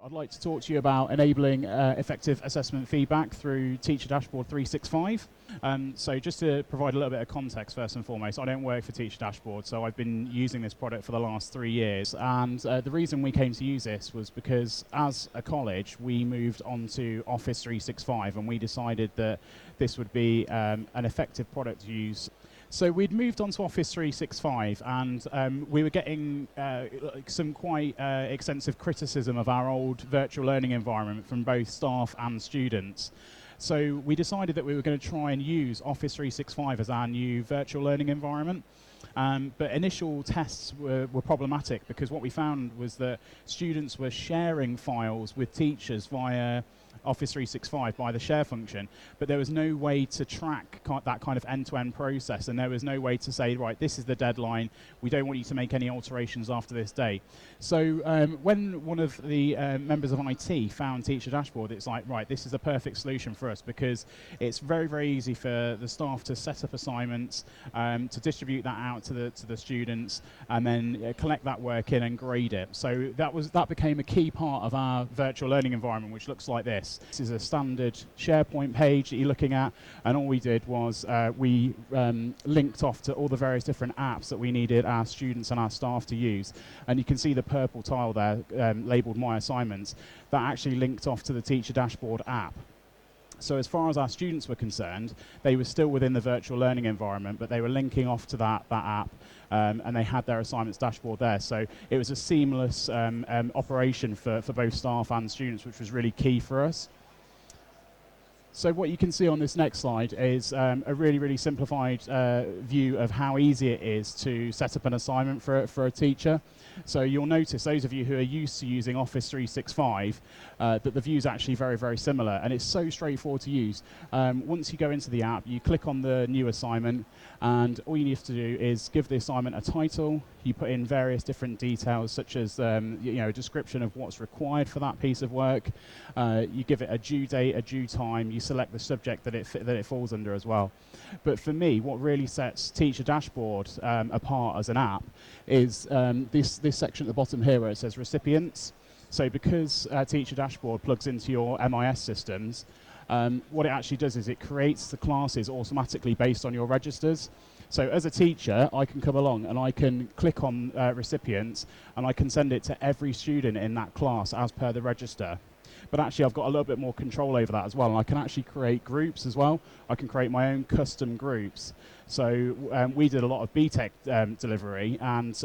I'd like to talk to you about enabling effective assessment feedback through Teacher Dashboard 365. So just to provide a little bit of context first and foremost, I don't work for Teacher Dashboard, so I've been using this product for the last 3 years. And the reason we came to use this was because as a college, we moved on to Office 365 and we decided that this would be an effective product to use. So we'd moved on to Office 365 and we were getting some quite extensive criticism of our old virtual learning environment from both staff and students. So we decided that we were going to try and use Office 365 as our new virtual learning environment. But initial tests were problematic because what we found was that students were sharing files with teachers via Office 365 by the share function, but there was no way to track that kind of end-to-end process, and there was no way to say, right, this is the deadline, we don't want you to make any alterations after this date. So when one of the members of IT found Teacher Dashboard, it's like, right, this is a perfect solution for us because it's very, very easy for the staff to set up assignments, to distribute that out to the students, and then collect that work in and grade it. So that became a key part of our virtual learning environment, which looks like this. This is a standard SharePoint page that you're looking at, and all we did was we linked off to all the various different apps that we needed our students and our staff to use. And you can see the purple tile there labeled My Assignments. That actually linked off to the Teacher Dashboard app. So as far as our students were concerned, they were still within the virtual learning environment, but they were linking off to that app, and they had their assignments dashboard there. So it was a seamless operation for both staff and students, which was really key for us. So what you can see on this next slide is a really, really simplified view of how easy it is to set up an assignment for a teacher. So you'll notice, those of you who are used to using Office 365, that the view is actually very, very similar, and it's so straightforward to use. Once you go into the app, you click on the new assignment, and all you need to do is give the assignment a title. You put in various different details, such as a description of what's required for that piece of work. You give it a due date, a due time. You select the subject that it falls under as well. But for me, what really sets Teacher Dashboard apart as an app is this section at the bottom here where it says recipients. So because Teacher Dashboard plugs into your MIS systems, what it actually does is it creates the classes automatically based on your registers. So as a teacher, I can come along and I can click on recipients and I can send it to every student in that class as per the register. But actually I've got a little bit more control over that as well, and I can actually create groups as well. I can create my own custom groups. So we did a lot of BTEC delivery, and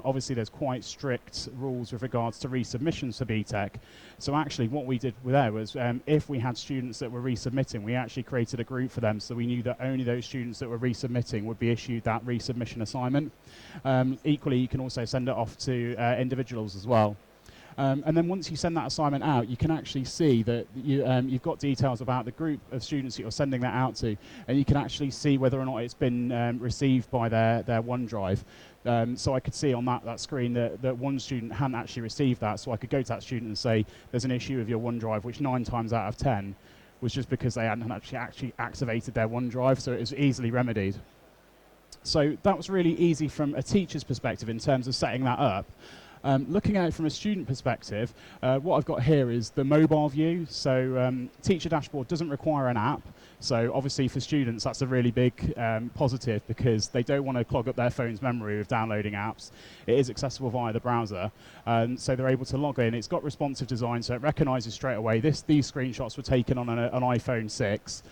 obviously there's quite strict rules with regards to resubmissions for BTEC. So actually what we did there was if we had students that were resubmitting, we actually created a group for them, so we knew that only those students that were resubmitting would be issued that resubmission assignment. Equally, you can also send it off to individuals as well. And then once you send that assignment out, you can actually see that you've got details about the group of students that you're sending that out to, and you can actually see whether or not it's been received by their OneDrive. So I could see on that screen that one student hadn't actually received that, so I could go to that student and say, there's an issue with your OneDrive, which 9 times out of 10 was just because they hadn't actually activated their OneDrive, so it was easily remedied. So that was really easy from a teacher's perspective in terms of setting that up. Looking at it from a student perspective, what I've got here is the mobile view. So Teacher Dashboard doesn't require an app. So obviously for students, that's a really big positive because they don't want to clog up their phone's memory with downloading apps. It is accessible via the browser. So they're able to log in. It's got responsive design, so it recognizes straight away. These screenshots were taken on an iPhone 6.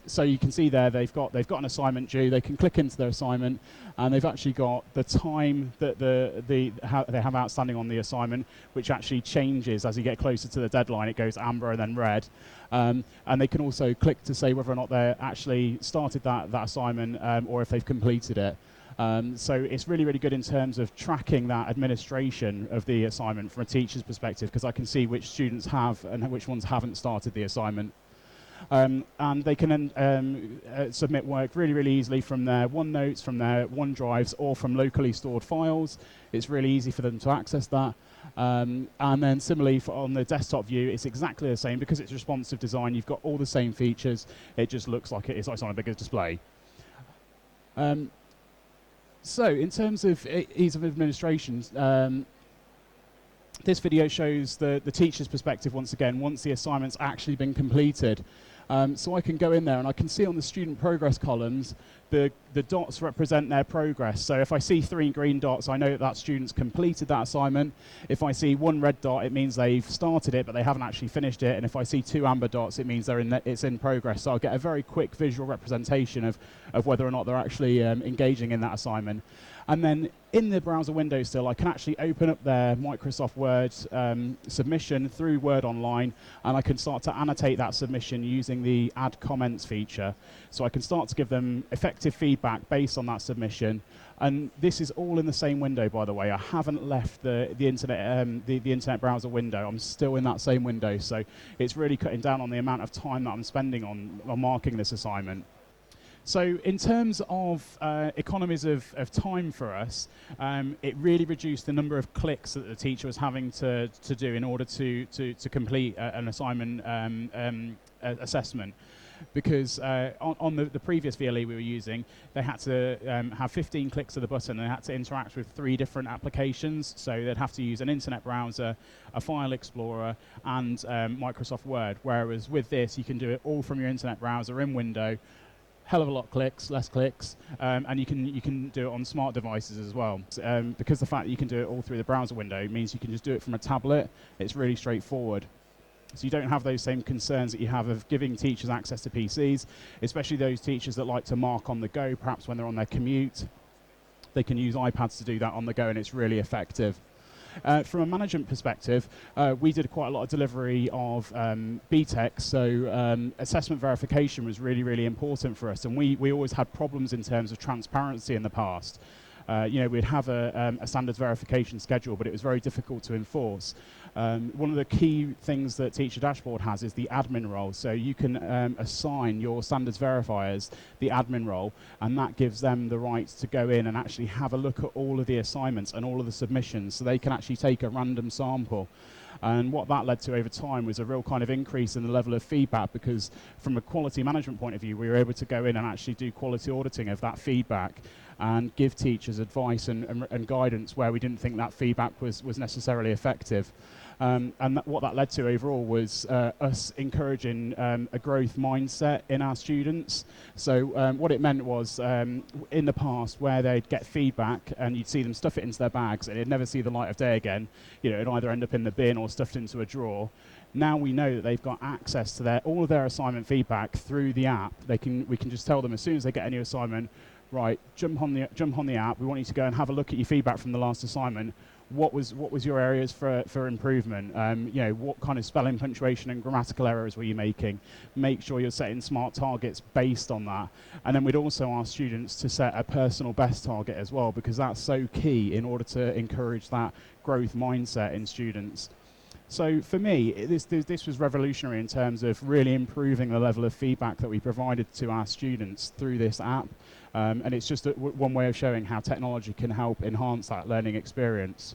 So you can see there they've got an assignment due. They can click into their assignment, and they've actually got the time that they have outstanding on the assignment, which actually changes as you get closer to the deadline. It goes amber and then red. And they can also click to say whether or not they actually started that assignment or if they've completed it. So it's really, really good in terms of tracking that administration of the assignment from a teacher's perspective, because I can see which students have and which ones haven't started the assignment. And they can then submit work really, really easily from their OneNotes, from their OneDrives, or from locally stored files. It's really easy for them to access that. And then similarly on the desktop view, it's exactly the same. Because it's responsive design, you've got all the same features. It just looks like it's on a bigger display. So in terms of ease of administration, This video shows the teacher's perspective once again, once the assignment's actually been completed. So I can go in there and I can see on the student progress columns, the dots represent their progress. So if I see 3 green dots, I know that student's completed that assignment. If I see 1 red dot, it means they've started it, but they haven't actually finished it. And if I see 2 amber dots, it means it's in progress. So I'll get a very quick visual representation of whether or not they're actually engaging in that assignment. And then in the browser window still, I can actually open up their Microsoft Word submission through Word Online, and I can start to annotate that submission using the Add Comments feature. So I can start to give them effective feedback based on that submission. And this is all in the same window, by the way. I haven't left the internet browser window. I'm still in that same window. So it's really cutting down on the amount of time that I'm spending on marking this assignment. So in terms of economies of time for us, it really reduced the number of clicks that the teacher was having to do in order to complete an assignment assessment. Because on the previous VLE we were using, they had to have 15 clicks of the button, and they had to interact with 3 different applications. So they'd have to use an internet browser, a file explorer, and Microsoft Word. Whereas with this, you can do it all from your internet browser in window. Hell of a lot of clicks, less clicks, and you can do it on smart devices as well. Because the fact that you can do it all through the browser window means you can just do it from a tablet. It's really straightforward. So you don't have those same concerns that you have of giving teachers access to PCs, especially those teachers that like to mark on the go, perhaps when they're on their commute. They can use iPads to do that on the go, and it's really effective. From a management perspective, we did quite a lot of delivery of BTEC, so assessment verification was really, really important for us, and we always had problems in terms of transparency in the past. We'd have a standards verification schedule, but it was very difficult to enforce. One of the key things that Teacher Dashboard has is the admin role. So you can assign your standards verifiers the admin role, and that gives them the right to go in and actually have a look at all of the assignments and all of the submissions, so they can actually take a random sample. And what that led to over time was a real kind of increase in the level of feedback, because from a quality management point of view, we were able to go in and actually do quality auditing of that feedback and give teachers advice and guidance where we didn't think that feedback was necessarily effective. What that led to overall was us encouraging a growth mindset in our students. So what it meant was, in the past, where they'd get feedback and you'd see them stuff it into their bags and it'd never see the light of day again, it'd either end up in the bin or stuffed into a drawer. Now we know that they've got access to all of their assignment feedback through the app. We can just tell them as soon as they get a new assignment, right, jump on the app. We want you to go and have a look at your feedback from the last assignment. What was your areas for improvement? What kind of spelling, punctuation, and grammatical errors were you making? Make sure you're setting smart targets based on that. And then we'd also ask students to set a personal best target as well, because that's so key in order to encourage that growth mindset in students. So for me, this was revolutionary in terms of really improving the level of feedback that we provided to our students through this app. And it's just one way of showing how technology can help enhance that learning experience.